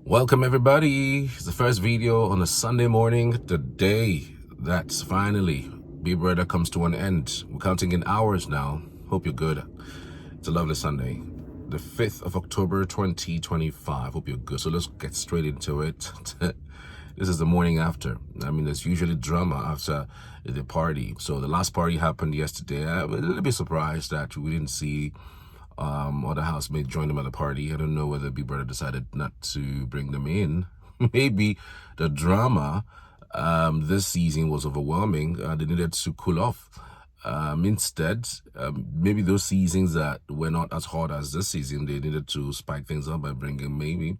Welcome everybody. It's the first video on a Sunday morning, the day that finally Bbnaija comes to an end. We're counting in hours now. Hope you're good. It's a lovely Sunday. The 5th of October 2025. Hope you're good. So let's get straight into it. This is the morning after. I mean, there's usually drama after the party. So the last party happened yesterday. I'm a little bit surprised that we didn't see other housemates joined them at the party. I don't know whether Bbnaija decided not to bring them in. Maybe the drama this season was overwhelming. They needed to cool off. Instead, maybe those seasons that were not as hot as this season, they needed to spike things up by bringing maybe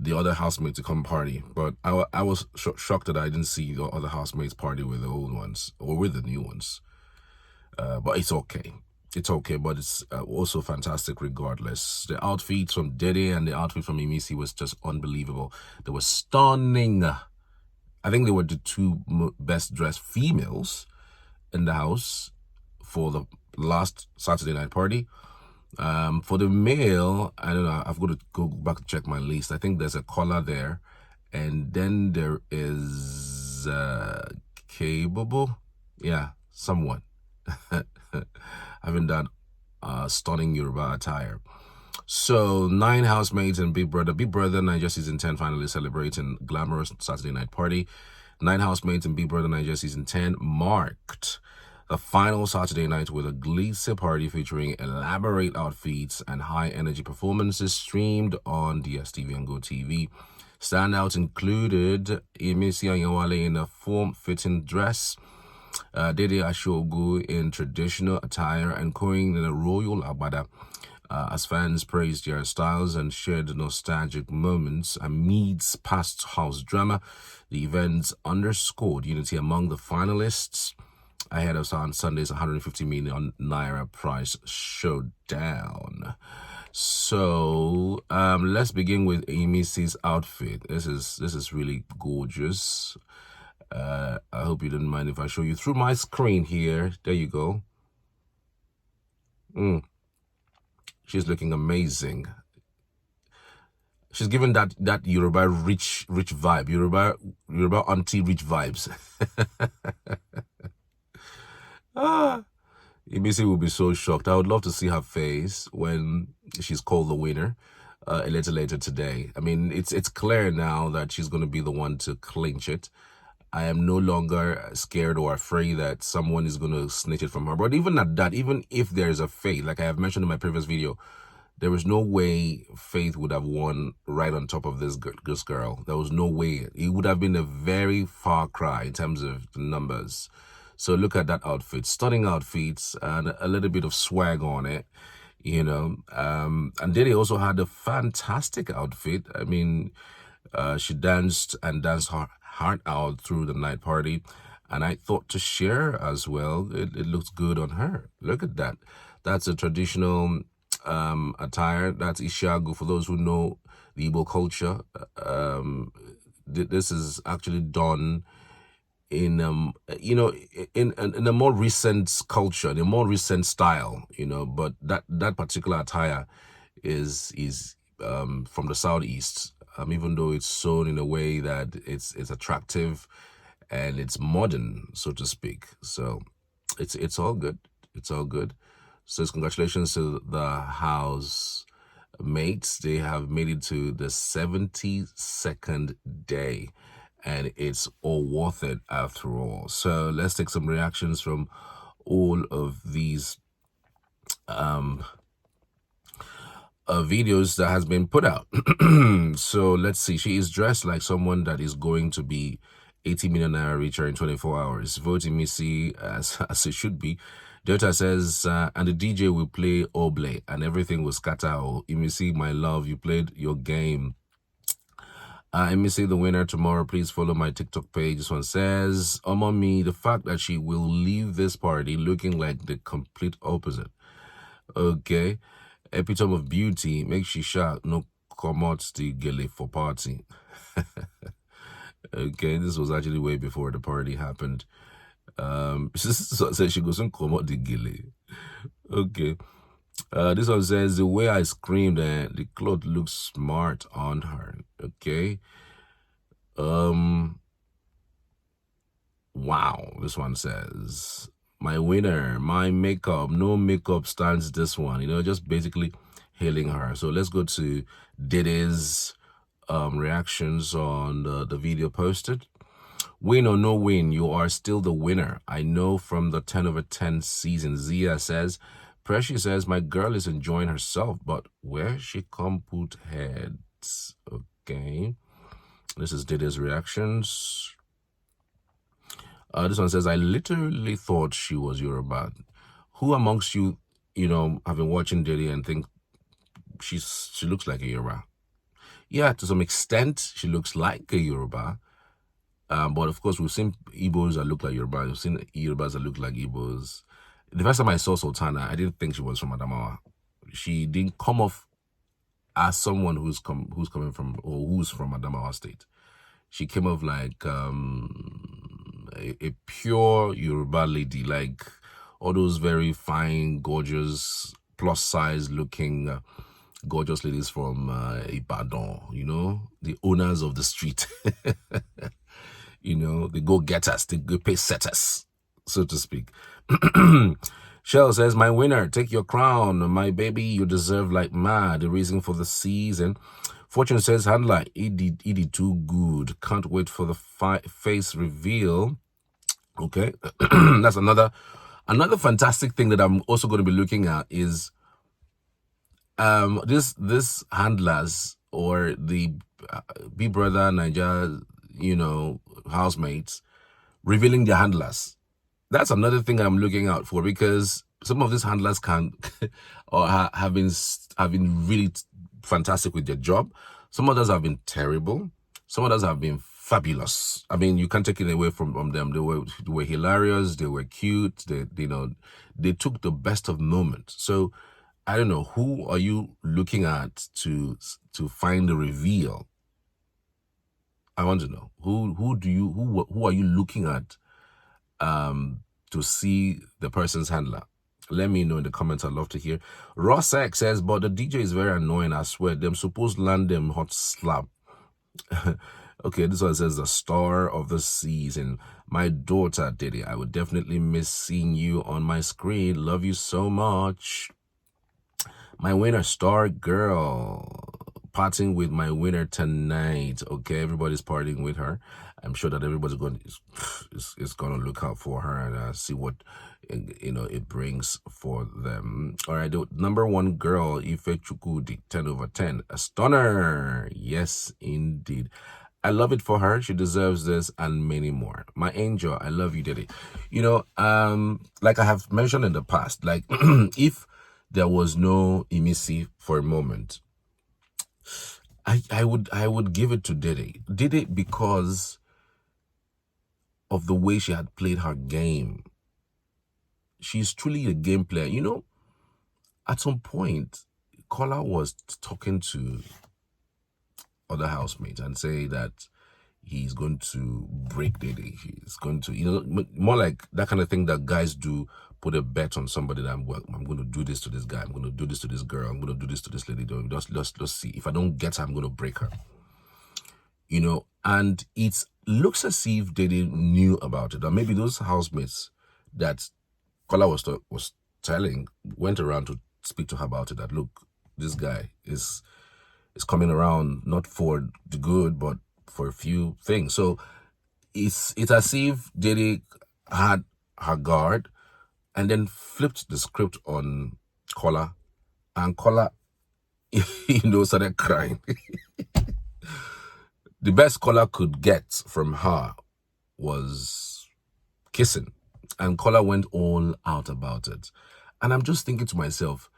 the other housemates to come party. But I was shocked that I didn't see the other housemates party with the old ones or with the new ones. But it's okay. It's okay, but it's also fantastic regardless. The outfits from Dede and the outfit from Imisi was just unbelievable. They were stunning. I think they were the two best dressed females in the house for the last Saturday night party. For the male, I don't know, I've got to go back to check my list. I think there's a collar there. And then there is capable. Yeah, someone. Having that stunning Yoruba attire. So 9 housemates and Bbnaija season 10 finally celebrating glamorous Saturday night party. 9 housemates and Bbnaija season 10 marked the final Saturday night with a glitzy party featuring elaborate outfits and high energy performances streamed on DSTV and GoTV. Standouts included Imisi in a form-fitting dress, Dede Ashogu in traditional attire and Koing in a royal agbada, as fans praised their styles and shared nostalgic moments amidst past house drama. The events underscored unity among the finalists ahead of Sunday's 150 million naira prize showdown. So let's begin with Imisi's outfit. This is really gorgeous. I hope you didn't mind if I show you through my screen here. There you go. She's looking amazing. She's given that Yoruba rich vibe, Yoruba auntie rich vibes. Imisi will be so shocked. I would love to see her face when she's called the winner a little later today. I mean, it's clear now that she's going to be the one to clinch it. I am no longer scared or afraid that someone is going to snitch it from her. But even at that, even if there's a Faith, like I have mentioned in my previous video, there was no way Faith would have won right on top of this girl. There was no way. It would have been a very far cry in terms of the numbers. So look at that outfit. Stunning outfits and a little bit of swag on it, you know. And Dede also had a fantastic outfit. I mean, she danced her heart out through the night party, and I thought to share as well. It looks good on her. Look at that. That's a traditional attire. That's Ishagu. For those who know the Igbo culture, this is actually done in you know, in a more recent culture, in a more recent style, you know. But that particular attire is from the southeast. Even though it's sewn in a way that it's attractive and it's modern, so to speak. So it's all good. It's all good. So congratulations to the house mates. They have made it to the 72nd day, and it's all worth it after all. So let's take some reactions from all of these videos that has been put out. So let's see. She is dressed like someone that is going to be 80 million naira richer in 24 hours. Vote Imisi as it should be. Delta says, and the DJ will play Oble and everything will scatter. Oh, Imisi, my love, you played your game. Imisi, the winner tomorrow. Please follow my TikTok page. This one says, Mommy, the fact that she will leave this party looking like the complete opposite. Okay. Epitome of beauty, make she sharp, no come out the gele for party. Okay, this was actually way before the party happened. So she goes and come out the gele. Okay. This one says, the way I screamed, the cloth looks smart on her. Okay. Wow. This one says, my winner, my makeup, no makeup stands this one. You know, just basically hailing her. So let's go to Dede's reactions on the video posted. Win or no win, you are still the winner. I know from the 10 over 10 season. Zia says, Precious says, my girl is enjoying herself, but where she come put heads? Okay. This is Dede's reactions. This one says, I literally thought she was Yoruba. Who amongst you, have been watching Dede and think she looks like a Yoruba? Yeah, to some extent, she looks like a Yoruba. But of course, we've seen Igbos that look like Yoruba. We've seen Yorubas that look like Igbos. The first time I saw Sultana, I didn't think she was from Adamawa. She didn't come off as someone who's coming from, or who's from Adamawa State. She came off like a pure Yoruba lady, like all those very fine, gorgeous, plus size looking gorgeous ladies from Ibadan, the owners of the street. The go-getters, the go-pay-setters, so to speak. Shell says, my winner, take your crown. My baby, you deserve like mad. The reason for the season. Fortune says, handler, he did too good. Can't wait for the face reveal. Okay. That's another fantastic thing that I'm also going to be looking at is this handlers or the Bbnaija, housemates revealing their handlers. That's another thing I'm looking out for, because some of these handlers can or have been really fantastic with their job. Some others have been terrible. Some others have been fabulous. I mean, you can't take it away from them. They were hilarious. They were cute. They took the best of moments. So I don't know, who are you looking at to find the reveal? I want to know who are you looking at to see the person's handler? Let me know in the comments. I'd love to hear. Ross X says, but the DJ is very annoying, I swear. Them supposed land them hot slap. Okay, this one says, the star of the season. My daughter, Dede, I would definitely miss seeing you on my screen. Love you so much. My winner, star girl. Partying with my winner tonight. Okay, everybody's partying with her. I'm sure that everybody's going to look out for her and see what it brings for them. All right, the number one girl, Ife Chukudi, 10 over 10, a stunner. Yes, indeed. I love it for her. She deserves this and many more. My angel, I love you, Dede. Like I have mentioned in the past, like if there was no Imisi for a moment, I would give it to Dede. Dede, because of the way she had played her game. She's truly a game player. At some point, Kola was talking to other housemates and say that he's going to break Dede. He's going to, more like that kind of thing that guys do, put a bet on somebody that I'm going to do this to this guy. I'm going to do this to this girl. I'm going to do this to this lady. Let's see. If I don't get her, I'm going to break her. And it looks as if Dede knew about it. Or maybe those housemates that Kola was telling went around to speak to her about it. That, look, this guy is coming around not for the good, but for a few things. So it's as if Dede had her guard and then flipped the script on Kola, and Kola, started crying. The best Kola could get from her was kissing, and Kola went all out about it. And I'm just thinking to myself,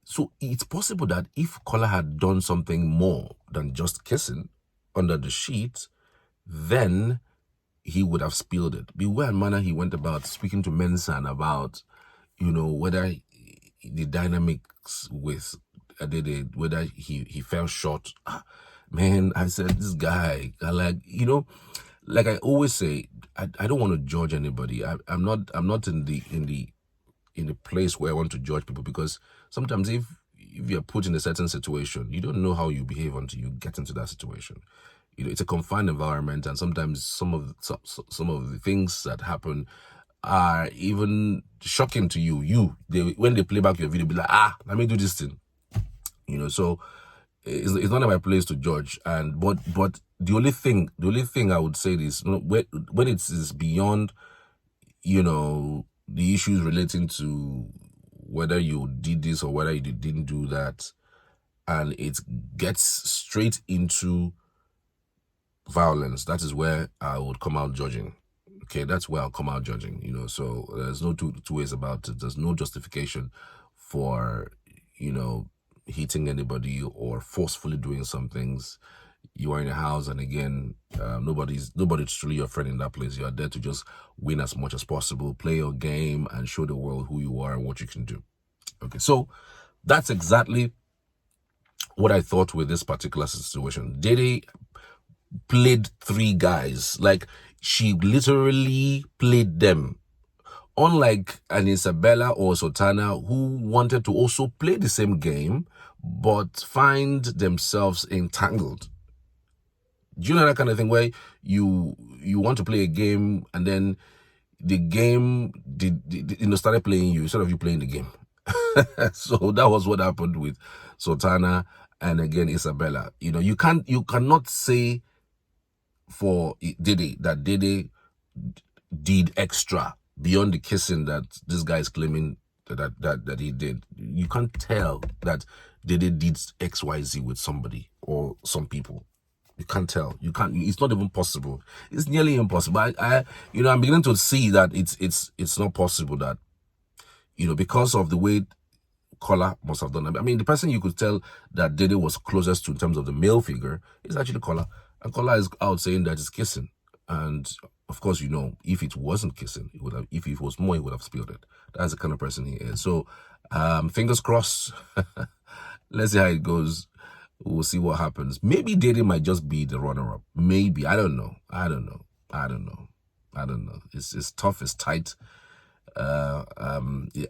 so it's possible that if Kola had done something more than just kissing under the sheet, then he would have spilled it. The way and manner he went about speaking to Mensan about, whether the dynamics with Dede, whether he fell short. Man, I said, this guy, like I always say, I don't want to judge anybody. I'm not in the in a place where I want to judge people, because sometimes if you're put in a certain situation, you don't know how you behave until you get into that situation. It's a confined environment, and sometimes some of the things that happen are even shocking to you. When they play back your video, be like, let me do this thing. So it's not my place to judge. And but the only thing I would say is, when it is beyond, the issues relating to whether you did this or whether you didn't do that, and it gets straight into violence, that is where I would come out judging. Okay, that's where I'll come out judging. So there's no two ways about it. There's no justification for hitting anybody or forcefully doing some things. You are in a house, and again, nobody's truly your friend in that place. You are there to just win as much as possible, play your game, and show the world who you are and what you can do. Okay, so that's exactly what I thought with this particular situation. Dede played 3 guys. Like, she literally played them. Unlike an Isabella or Sultana, who wanted to also play the same game, but find themselves entangled. Do you know that kind of thing, where you want to play a game, and then the game started playing you instead of you playing the game? So that was what happened with Sultana and again Isabella. You cannot say for Dede that Dede did extra beyond the kissing that this guy is claiming that he did. You can't tell that Dede did XYZ with somebody or some people. You can't tell. You can't. It's not even possible. It's nearly impossible. I'm beginning to see that it's not possible, that because of the way Kola must have done it. I mean, the person you could tell that Dede was closest to in terms of the male figure is actually Kola, and Kola is out saying that it's kissing. And of course, if it wasn't kissing, he would have. If it was more, he would have spilled it. That's the kind of person he is. So, fingers crossed. Let's see how it goes. We'll see what happens. Maybe Dede might just be the runner-up. Maybe. I don't know. It's tough. It's tight.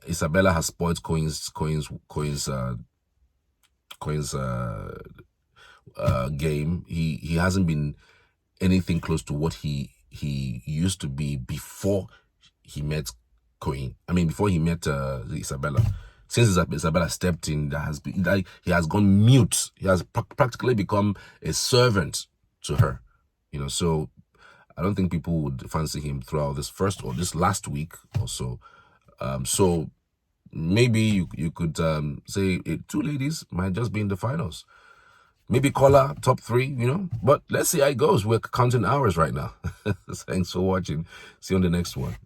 Isabella has spoiled Coin's game. He hasn't been anything close to what he used to be before he met Coin. I mean, before he met Isabella. Since Isabella stepped in, he has gone mute. He has practically become a servant to her. So I don't think people would fancy him throughout this first or this last week or so. So maybe you could say 2 ladies might just be in the finals. Maybe Kola top 3, But let's see how it goes. We're counting hours right now. Thanks for watching. See you on the next one.